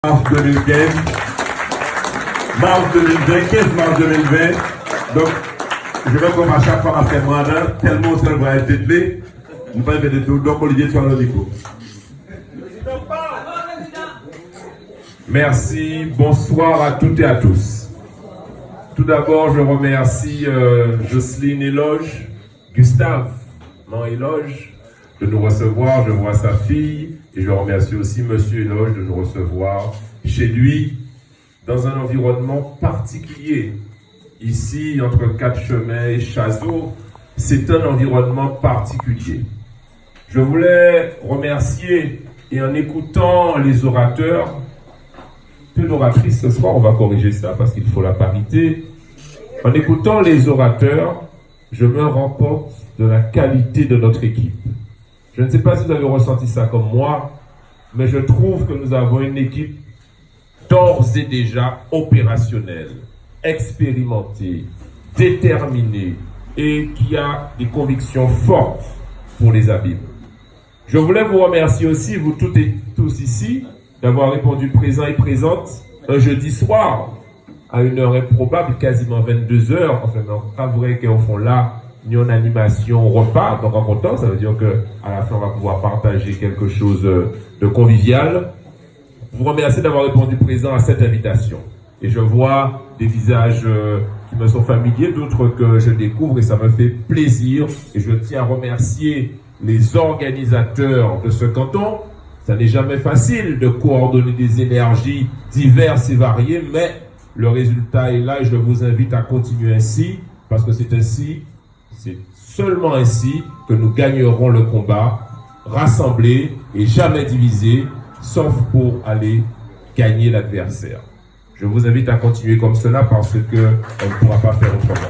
mars 2015, mars 2020, 15 mars 2020. Donc, je vais comme à chaque fois après moi, tellement seul va être dételé, nous pas faire de tout, donc Olivier sur le micro. Merci, bonsoir à toutes et à tous. Tout d'abord, je remercie Jocelyne Éloge, Gustave, non Éloge, de nous recevoir. Je vois sa fille et je remercie aussi Monsieur Éloge de nous recevoir chez lui dans un environnement particulier. Ici, entre Quatre Chemins et Chazot, c'est un environnement particulier. Je voulais remercier, et en écoutant les orateurs, peu d'oratrices ce soir, on va corriger ça parce qu'il faut la parité. En écoutant les orateurs, je me rends compte de la qualité de notre équipe. Je ne sais pas si vous avez ressenti ça comme moi, mais je trouve que nous avons une équipe d'ores et déjà opérationnelle, expérimentée, déterminée et qui a des convictions fortes pour les abîmes. Je voulais vous remercier aussi, vous toutes et tous ici, d'avoir répondu présent et présente un jeudi soir à une heure improbable, quasiment 22 heures. Enfin, non, pas vrai qu'au fond là, ni en animation repas, donc en content, ça veut dire qu'à la fin, on va pouvoir partager quelque chose de convivial. Je vous remercie d'avoir répondu présent à cette invitation. Et je vois des visages qui me sont familiers, d'autres que je découvre et ça me fait plaisir. Et je tiens à remercier les organisateurs de ce canton. Ça n'est jamais facile de coordonner des énergies diverses et variées, mais le résultat est là et je vous invite à continuer ainsi, parce que c'est ainsi, c'est seulement ainsi que nous gagnerons le combat, rassemblés et jamais divisés, sauf pour aller gagner l'adversaire. Je vous invite à continuer comme cela parce qu'on ne pourra pas faire autrement.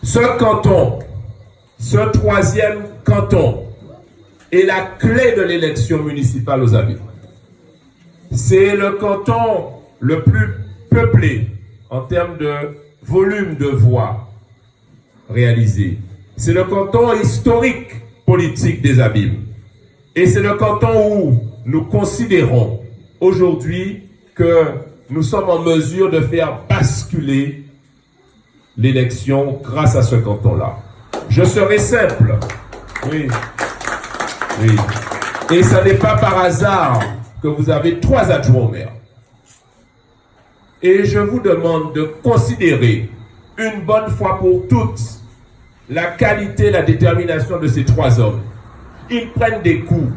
Ce canton, ce troisième canton, est la clé de l'élection municipale aux Abîmes. C'est le canton le plus peuplé en termes de volume de voix réalisées. C'est le canton historique politique des Abîmes. Et c'est le canton où nous considérons aujourd'hui que nous sommes en mesure de faire basculer l'élection grâce à ce canton-là. Je serai simple. Oui. Oui. Et ce n'est pas par hasard que vous avez 3 adjoints au maire. Et je vous demande de considérer une bonne fois pour toutes la qualité, la détermination de ces 3 hommes. Ils prennent des coups.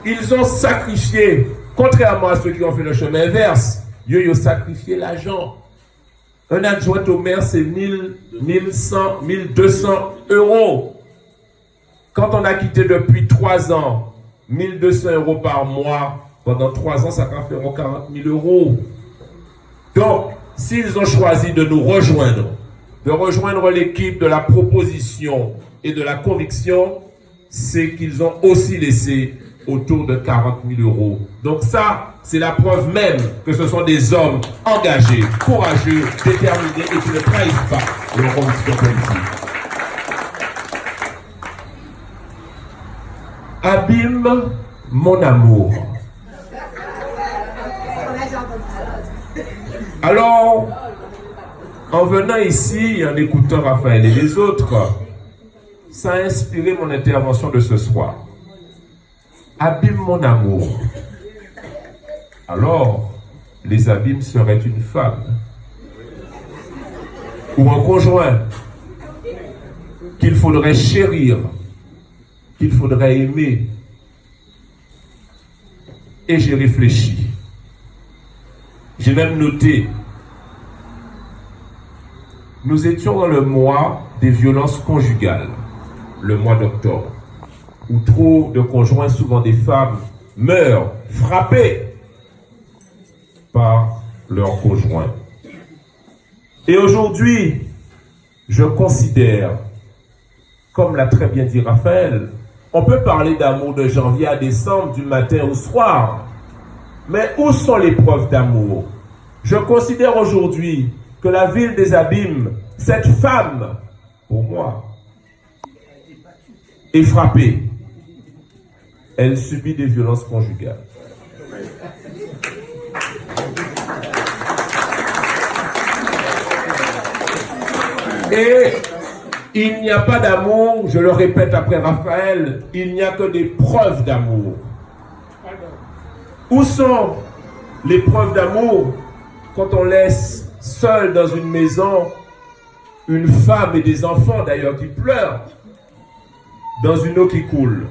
Ils ont sacrifié, contrairement à ceux qui ont fait le chemin inverse, ils ont sacrifié l'argent. Un adjoint au maire, c'est 1100, 1200 euros. Quand on a quitté depuis 3 ans, 1200 euros par mois, pendant 3 ans, ça va faire 40 000 euros. Donc, s'ils ont choisi de nous rejoindre, de rejoindre l'équipe de la proposition et de la conviction, c'est qu'ils ont aussi laissé autour de 40 000 euros. Donc ça, c'est la preuve même que ce sont des hommes engagés, courageux, déterminés et qui ne trahissent pas leurs convictions politiques. Abîme mon amour. Alors, en venant ici, en écoutant Raphaël et les autres, ça a inspiré mon intervention de ce soir. Abîme mon amour. Alors, les abîmes seraient une femme ou un conjoint qu'il faudrait chérir, qu'il faudrait aimer. Et j'ai réfléchi. J'ai même noté. Nous étions dans le mois des violences conjugales, le mois d'octobre, où trop de conjoints, souvent des femmes, meurent frappés par leur conjoint. Et aujourd'hui, je considère, comme l'a très bien dit Raphaël, on peut parler d'amour de janvier à décembre, du matin au soir. Mais où sont les preuves d'amour? Je considère aujourd'hui que la ville des Abîmes, cette femme, pour moi, est frappée. elle subit des violences conjugales. Et il n'y a pas d'amour, je le répète après Raphaël, il n'y a que des preuves d'amour. Où sont les preuves d'amour quand on laisse seul dans une maison une femme et des enfants d'ailleurs qui pleurent dans une eau qui coule,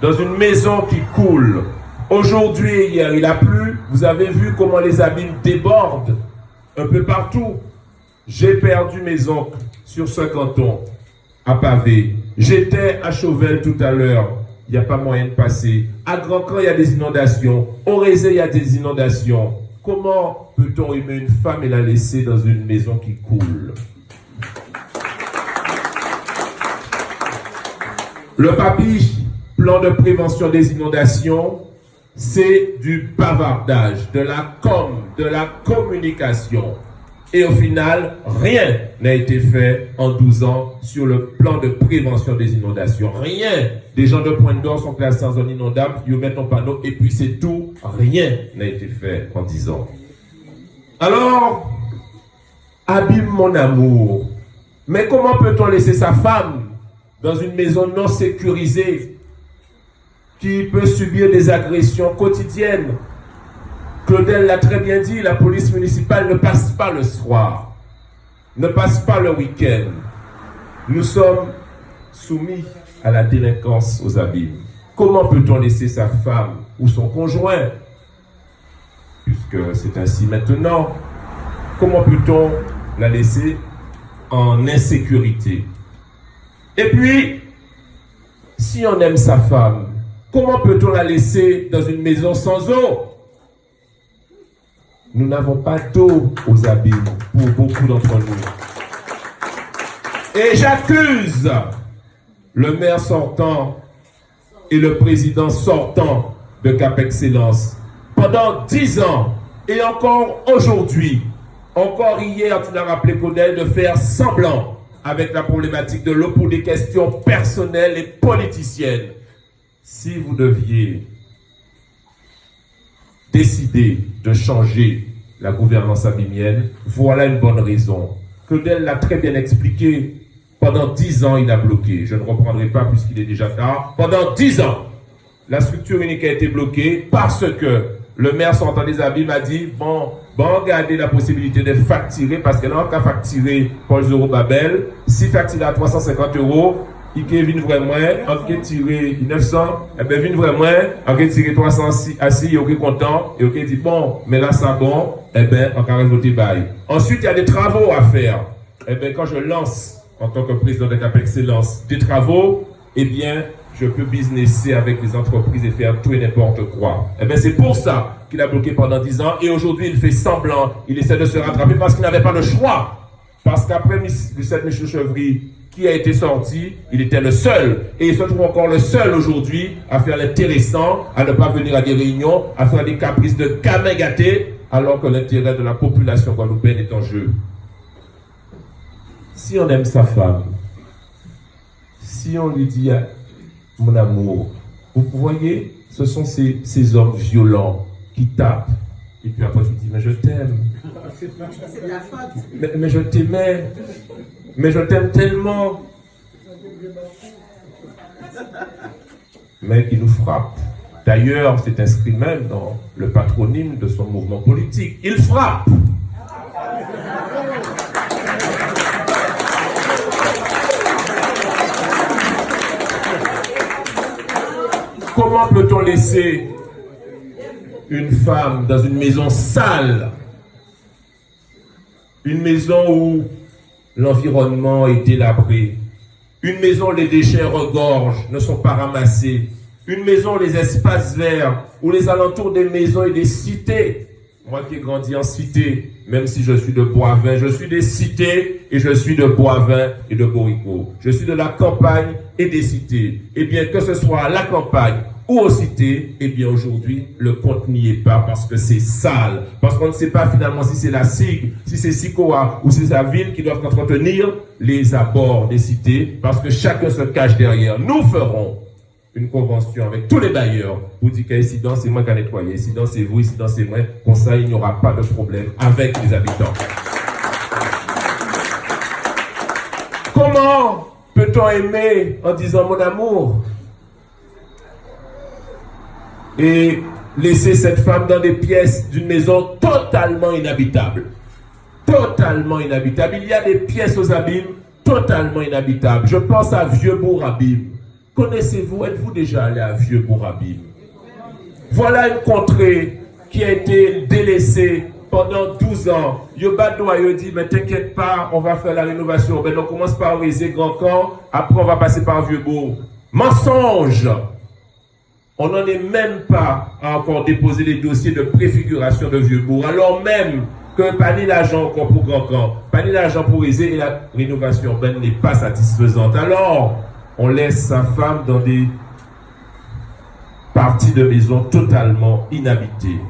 dans une maison qui coule? Aujourd'hui et hier, il a plu, vous avez vu comment les abîmes débordent un peu partout. J'ai perdu mes oncles sur ce canton, à Pavé. J'étais à Chauvel tout à l'heure. Il n'y a pas moyen de passer. À Grand-Camp, il y a des inondations. Au Rézé, il y a des inondations. Comment peut-on aimer une femme et la laisser dans une maison qui coule? Le PAPI, plan de prévention des inondations, c'est du bavardage, de la com, de la communication. Et au final, rien n'a été fait en 12 ans sur le plan de prévention des inondations. Rien. Des gens de Pointe d'Or sont classés en zone inondable, ils mettent un panneau et puis c'est tout. Rien n'a été fait en 10 ans. Alors, abîme mon amour. Mais comment peut-on laisser sa femme dans une maison non sécurisée qui peut subir des agressions quotidiennes? Claudel l'a très bien dit, la police municipale ne passe pas le soir, ne passe pas le week-end. Nous sommes soumis à la délinquance aux abîmes. Comment peut-on laisser sa femme ou son conjoint, puisque c'est ainsi maintenant, comment peut-on la laisser en insécurité? Et puis, si on aime sa femme, comment peut-on la laisser dans une maison sans eau? Nous n'avons pas d'eau aux abîmes pour beaucoup d'entre nous. Et j'accuse le maire sortant et le président sortant de Cap Excellence. Pendant 10 ans, et encore aujourd'hui, encore hier, tu l'as rappelé, Claudel, de faire semblant avec la problématique de l'eau pour des questions personnelles et politiciennes. Si vous deviez décider de changer la gouvernance abîmienne, voilà une bonne raison. Claudel l'a très bien expliqué. Pendant 10 ans, il a bloqué. Je ne reprendrai pas puisqu'il est déjà tard. Pendant 10 ans, la structure unique a été bloquée parce que le maire sortant des abîmes a dit bon, regardez la possibilité de facturer parce qu'elle n'a qu'à facturer Paul Zorobabel. Si facturer à 350 €, il vient vraiment, on peut tirer 900, et bien vient vraiment, on peut tirer 300 assis, il est content, et il dit bon, mais là ça bon, et bien on peut révolter bail. Ensuite, il y a des travaux à faire. Et bien quand je lance, en tant que président de Cap Excellence, des travaux, eh bien je peux businesser avec les entreprises et faire tout et n'importe quoi. Et bien c'est pour ça qu'il a bloqué pendant 10 ans, et aujourd'hui il fait semblant, il essaie de se rattraper parce qu'il n'avait pas le choix. Parce qu'après Lucette Michel-Chevry, qui a été sorti, il était le seul. Et il se trouve encore le seul aujourd'hui à faire l'intéressant, à ne pas venir à des réunions, à faire des caprices de gamin gâté, alors que l'intérêt de la population guadeloupéenne est en jeu. Si on aime sa femme, si on lui dit mon amour, vous voyez, ce sont ces hommes violents qui tapent. Et puis après, tu dis, mais je t'aime. Mais je t'aimais. Mais je t'aime tellement. Mais il nous frappe. D'ailleurs, c'est inscrit même dans le patronyme de son mouvement politique. Il frappe. Comment peut-on laisser une femme dans une maison sale, une maison où l'environnement est délabré, une maison où les déchets regorgent, ne sont pas ramassés, une maison où les espaces verts, où les alentours des maisons et des cités, moi qui ai grandi en cité, même si je suis de Boivin, je suis des cités et je suis de Boivin et de Borico. Je suis de la campagne et des cités. Eh bien, que ce soit à la campagne ou aux cités, eh bien aujourd'hui, le compte n'y est pas parce que c'est sale. Parce qu'on ne sait pas finalement si c'est la SIG, si c'est SICOA ou si c'est la ville qui doivent entretenir les abords des cités parce que chacun se cache derrière. Nous ferons une convention avec tous les bailleurs pour dire qu'ici c'est moi qui ai nettoyé, ici c'est vous, ici c'est moi. Comme ça, il n'y aura pas de problème avec les habitants. Comment peut-on aimer en disant mon amour et laisser cette femme dans des pièces d'une maison totalement inhabitable? Totalement inhabitable. Il y a des pièces aux abîmes totalement inhabitables. Je pense à Vieux-Bourg-Abîme. Connaissez-vous, êtes-vous déjà allé à Vieux-Bourg-Abîme? Voilà une contrée qui a été délaissée pendant 12 ans. Yobado a dit, mais t'inquiète pas, on va faire la rénovation. Ben, on commence par Rézé, Grand Camp, après on va passer par Vieux-Bourg. Mensonge! On n'en est même pas à encore déposer les dossiers de préfiguration de Vieux-Bourg, alors même que pas ni l'argent encore pour Grand Camp, pas ni l'argent pour Rézé et la rénovation urbaine n'est pas satisfaisante. Alors, on laisse sa femme dans des parties de maison totalement inhabitées.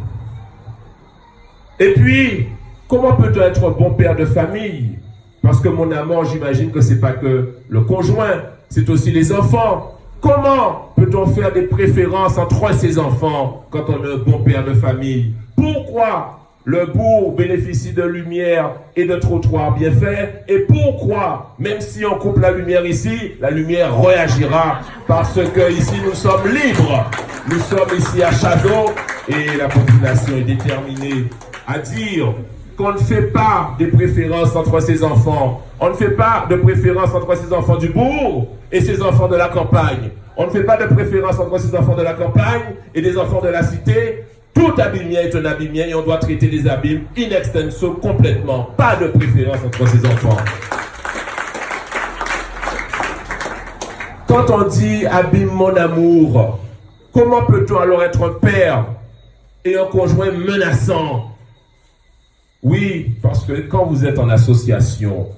Et puis, comment peut-on être un bon père de famille? Parce que mon amour, j'imagine que c'est pas que le conjoint, c'est aussi les enfants. Comment peut-on faire des préférences entre ses enfants quand on est un bon père de famille? Pourquoi le bourg bénéficie de lumière et de trottoirs bien faits? Et pourquoi, même si on coupe la lumière ici, la lumière réagira? Parce que ici nous sommes libres. Nous sommes ici à Château et la population est déterminée à dire qu'on ne fait pas des préférences entre ses enfants. On ne fait pas de préférence entre ses enfants du bourg et ses enfants de la campagne. On ne fait pas de préférence entre ses enfants de la campagne et des enfants de la cité. Tout abîmien est un abîmien et on doit traiter les abîmes in extenso complètement. Pas de préférence entre ses enfants. Quand on dit abîme mon amour, comment peut-on alors être un père et un conjoint menaçant? Oui, parce que quand vous êtes en association,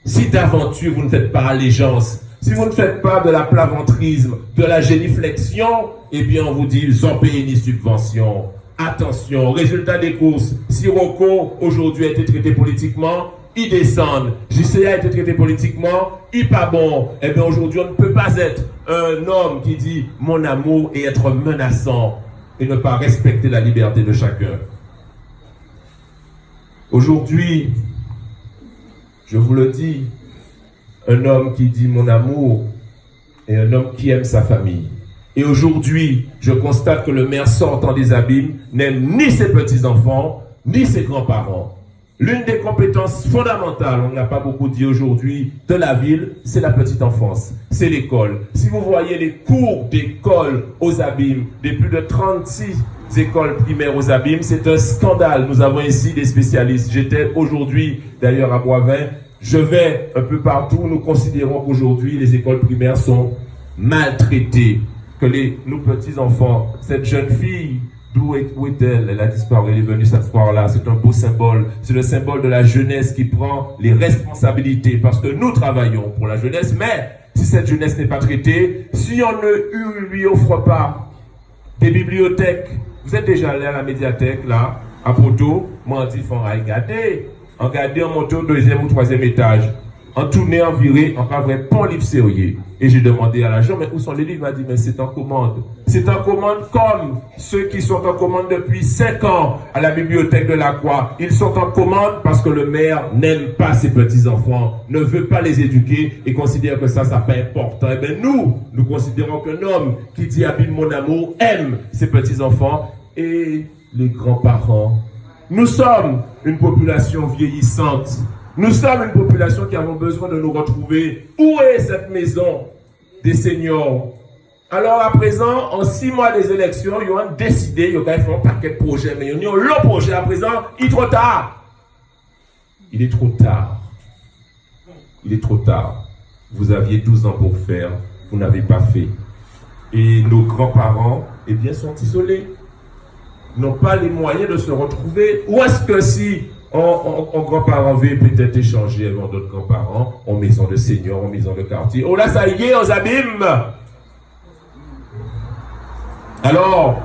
si d'aventure vous ne faites pas allégeance, si vous ne faites pas de la plaventrisme, de la géniflexion, eh bien on vous dit sans payer ni subvention. Attention, résultat des courses, Sirocco aujourd'hui a été traité politiquement, ils descendent. JCA a été traité politiquement, il pas bon. Eh bien aujourd'hui on ne peut pas être un homme qui dit mon amour et être menaçant et ne pas respecter la liberté de chacun. Aujourd'hui, je vous le dis, un homme qui dit mon amour est un homme qui aime sa famille. Et aujourd'hui, je constate que le maire sortant des abîmes n'aime ni ses petits-enfants, ni ses grands-parents. L'une des compétences fondamentales, on ne l'a pas beaucoup dit aujourd'hui, de la ville, c'est la petite enfance, c'est l'école. Si vous voyez les cours d'école aux abîmes, des plus de 36 écoles primaires aux abîmes, c'est un scandale. Nous avons ici des spécialistes. J'étais aujourd'hui, d'ailleurs, à Boivin. Je vais un peu partout. Nous considérons qu'aujourd'hui, les écoles primaires sont maltraitées. Que nos petits-enfants, cette jeune fille, d'où est-elle? Elle a disparu, elle est venue s'asseoir là. C'est un beau symbole. C'est le symbole de la jeunesse qui prend les responsabilités. Parce que nous travaillons pour la jeunesse, mais si cette jeunesse n'est pas traitée, si on ne lui offre pas des bibliothèques. Vous êtes déjà allé à la médiathèque, là, à Poto, moi, on dit, faut regarder. En garder, en monter au 2e ou 3e étage. En tourner, en virer, en pas vrai, pas un livre sérieux. Et j'ai demandé à l'agent, mais où sont les livres? Il m'a dit, mais c'est en commande. C'est en commande comme ceux qui sont en commande depuis 5 ans à la bibliothèque de la Croix. Ils sont en commande parce que le maire n'aime pas ses petits-enfants, ne veut pas les éduquer et considère que ça n'a pas important. Et bien nous considérons qu'un homme qui dit abîme mon amour aime ses petits-enfants et les grands-parents. Nous sommes une population vieillissante. Nous sommes une population qui avons besoin de nous retrouver. Où est cette maison des seniors? Alors à présent, en 6 mois des élections, ils ont décidé, ils ont fait un paquet de projets, mais ils ont le projet à présent, il est trop tard. Il est trop tard. Il est trop tard. Vous aviez 12 ans pour faire, vous n'avez pas fait. Et nos grands-parents, eh bien, sont isolés. N'ont pas les moyens de se retrouver. Ou est-ce que si on grands-parents veulent peut-être échanger avec d'autres grands-parents en maison de seniors, en maison de quartier. Oh là, ça y est, aux abîmes. Alors,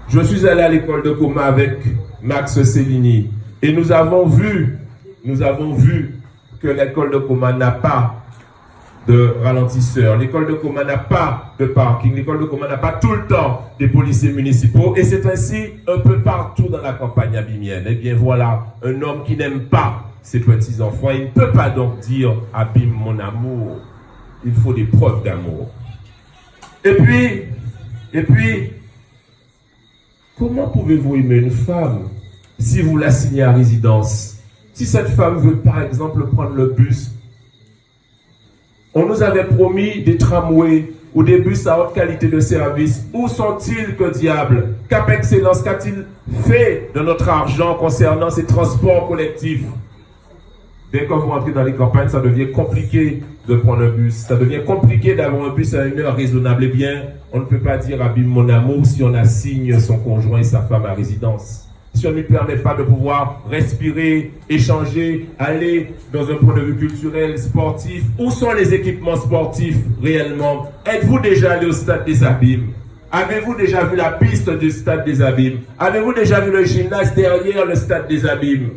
je suis allé à l'école de Coma avec Max Cellini et nous avons vu que l'école de Coma n'a pas de ralentisseurs. L'école de Coma n'a pas de parking. L'école de Coma n'a pas tout le temps des policiers municipaux. Et c'est ainsi un peu partout dans la campagne abimienne. Eh bien voilà, un homme qui n'aime pas ses petits-enfants, il ne peut pas donc dire « abîme mon amour ». Il faut des preuves d'amour. Et puis, comment pouvez-vous aimer une femme si vous la signez à résidence? Si cette femme veut par exemple prendre le bus, on nous avait promis des tramways ou des bus à haute qualité de service. Où sont-ils, que diable? Cap Excellence, qu'a-t-il fait de notre argent concernant ces transports collectifs? Dès que vous rentrez dans les campagnes, ça devient compliqué de prendre un bus. Ça devient compliqué d'avoir un bus à une heure raisonnable. Eh bien, on ne peut pas dire abîme mon amour si on assigne son conjoint et sa femme à résidence. Si on ne lui permet pas de pouvoir respirer, échanger, aller dans un point de vue culturel, sportif. Où sont les équipements sportifs réellement? Êtes-vous déjà allé au stade des Abîmes? Avez-vous déjà vu la piste du stade des Abîmes? Avez-vous déjà vu le gymnase derrière le stade des Abîmes?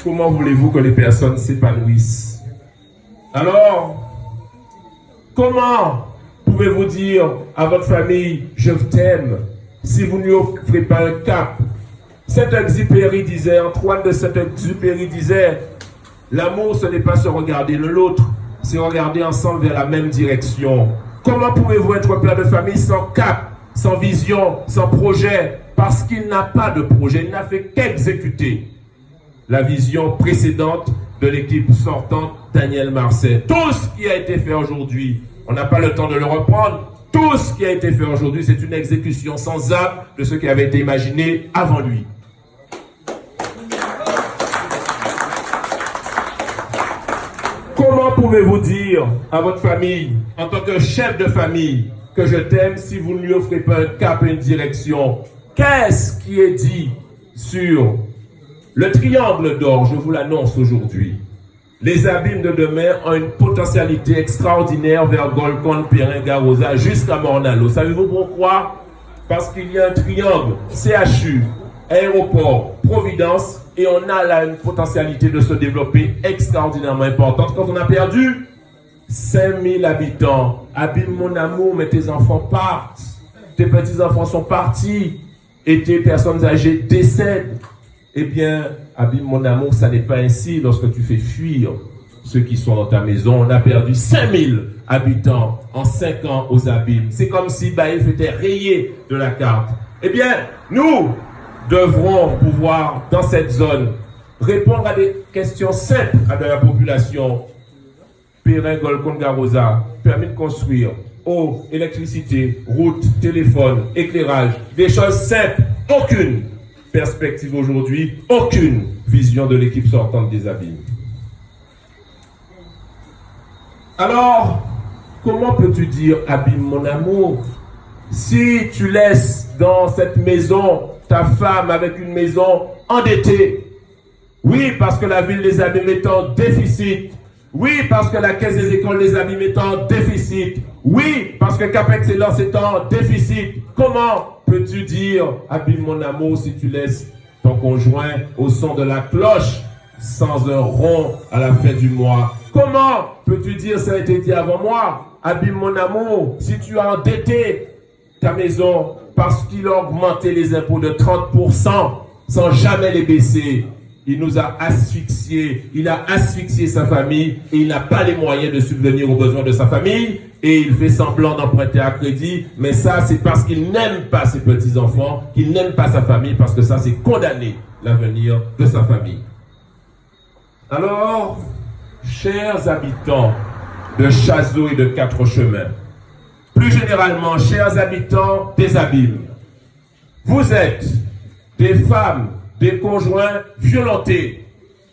Comment voulez-vous que les personnes s'épanouissent? Alors, comment pouvez-vous dire à votre famille « je t'aime » si vous ne lui offrez pas un cap? Saint-Exupéry disait, Antoine de Saint-Exupéry disait, l'amour ce n'est pas se regarder l'un l'autre, c'est regarder ensemble vers la même direction. Comment pouvez-vous être plein de famille sans cap, sans vision, sans projet? Parce qu'il n'a pas de projet, il n'a fait qu'exécuter la vision précédente de l'équipe sortante Daniel Marseille. Tout ce qui a été fait aujourd'hui, on n'a pas le temps de le reprendre. Tout ce qui a été fait aujourd'hui, c'est une exécution sans âme de ce qui avait été imaginé avant lui. Comment pouvez-vous dire à votre famille, en tant que chef de famille, que je t'aime si vous ne lui offrez pas un cap et une direction? Qu'est-ce qui est dit sur le triangle d'or? Je vous l'annonce aujourd'hui. Les Abîmes de demain ont une potentialité extraordinaire vers Golconde, Perrin, Garosa, jusqu'à Mornalo. Savez-vous pourquoi? Parce qu'il y a un triangle, CHU, aéroport, Providence, et on a là une potentialité de se développer extraordinairement importante. Quand on a perdu 5000 habitants, abîme mon amour, mais tes enfants partent, tes petits-enfants sont partis, et tes personnes âgées décèdent. Eh bien, abîme mon amour, ça n'est pas ainsi lorsque tu fais fuir ceux qui sont dans ta maison. On a perdu 5000 habitants en 5 ans aux Abîmes. C'est comme si Baïf était rayé de la carte. Eh bien, nous devrons pouvoir, dans cette zone, répondre à des questions simples à de la population. Perrin, Golconde, Garosa, permis de construire, eau, électricité, route, téléphone, éclairage, des choses simples, aucune perspective aujourd'hui, aucune vision de l'équipe sortante des Abîmes. Alors, comment peux-tu dire abîme mon amour si tu laisses dans cette maison ta femme avec une maison endettée? Oui, parce que la ville des Abîmes est en déficit. Oui, parce que la caisse des écoles des Abîmes est en déficit. Oui, parce que Cap Excellence est en déficit. Comment peux-tu dire abîme mon amour si tu laisses ton conjoint au son de la cloche sans un rond à la fin du mois? Comment peux-tu dire, ça a été dit avant moi, abîme mon amour si tu as endetté ta maison parce qu'il a augmenté les impôts de 30% sans jamais les baisser? Il nous a asphyxiés, il a asphyxié sa famille et il n'a pas les moyens de subvenir aux besoins de sa famille et il fait semblant d'emprunter à crédit, mais ça c'est parce qu'il n'aime pas ses petits-enfants, qu'il n'aime pas sa famille, parce que ça c'est condamner l'avenir de sa famille. Alors, chers habitants de Chazot et de Quatre Chemins, plus généralement, chers habitants des Abîmes, vous êtes des femmes, des conjoints violentés.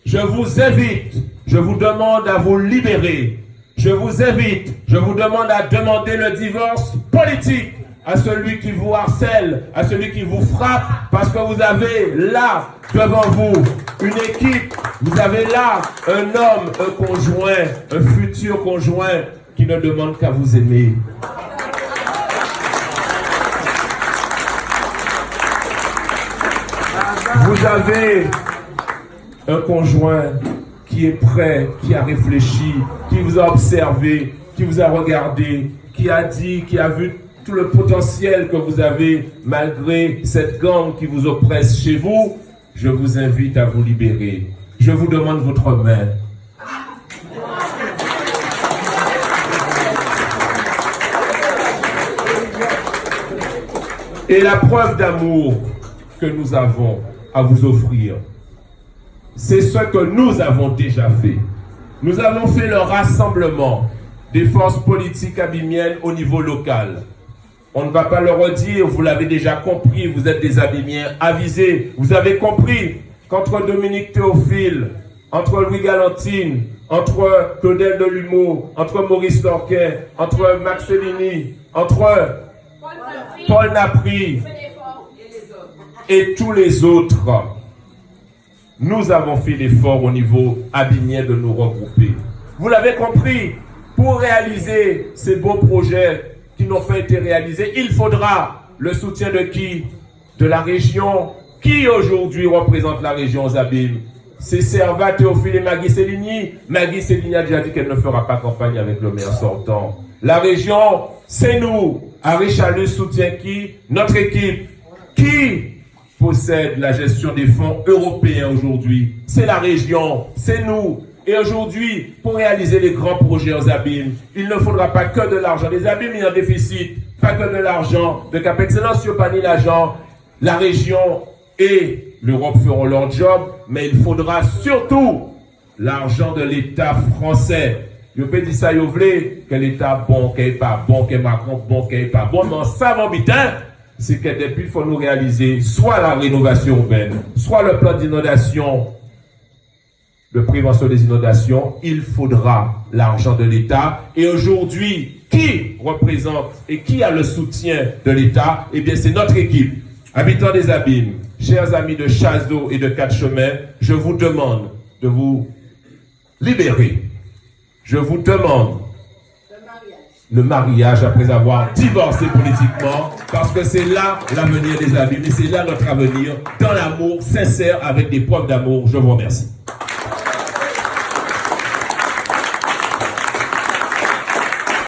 Je vous invite, je vous demande à vous libérer. Je vous invite, je vous demande à demander le divorce politique à celui qui vous harcèle, à celui qui vous frappe, parce que vous avez là, devant vous, une équipe, vous avez là un homme, un conjoint, un futur conjoint qui ne demande qu'à vous aimer. Vous avez un conjoint qui est prêt, qui a réfléchi, qui vous a observé, qui vous a regardé, qui a dit, qui a vu tout le potentiel que vous avez malgré cette gang qui vous oppresse chez vous, je vous invite à vous libérer. Je vous demande votre main. Et la preuve d'amour que nous avons à vous offrir, c'est ce que nous avons déjà fait. Nous avons fait le rassemblement des forces politiques abimiennes au niveau local. On ne va pas le redire, vous l'avez déjà compris, vous êtes des Abimiens avisés. Vous avez compris qu'entre Dominique Théophile, entre Louis Galantine, entre Claudel Delumeau, entre Maurice Lorquet, entre Max Cellini, entre Paul Napri et tous les autres, nous avons fait l'effort au niveau abimien de nous regrouper. Vous l'avez compris, pour réaliser ces beaux projets qui n'ont pas été réalisés, il faudra le soutien de qui? De la région. Qui aujourd'hui représente la région aux Abîmes? C'est Servat, Théophile et Maggie Cellini. Maggie Cellini a déjà dit qu'elle ne fera pas campagne avec le maire sortant. La région, c'est nous. Harry Chalus soutient qui? Notre équipe. Qui possède la gestion des fonds européens aujourd'hui? C'est la région, c'est nous. Et aujourd'hui, pour réaliser les grands projets aux Abîmes, il ne faudra pas que de l'argent. Les Abîmes, il y a un déficit, pas que de l'argent. De Cap Excellence, sur pas ni l'argent. La région et l'Europe feront leur job, mais il faudra surtout l'argent de l'État français. Je peux dire ça, vous voulez, que l'État bon, qu'il n'est pas bon, que Macron bon, qu'il n'est pas bon, mais en savant bitin, c'est que depuis, il faut nous réaliser soit la rénovation urbaine, soit le plan d'inondation, de prévention des inondations, il faudra l'argent de l'État. Et aujourd'hui, qui représente et qui a le soutien de l'État? Eh bien, c'est notre équipe. Habitants des Abîmes, chers amis de Chazot et de Quatre-Chemins, je vous demande de vous libérer. Je vous demande le mariage après avoir divorcé politiquement, parce que c'est là l'avenir des Abîmes et c'est là notre avenir, dans l'amour sincère avec des preuves d'amour. Je vous remercie.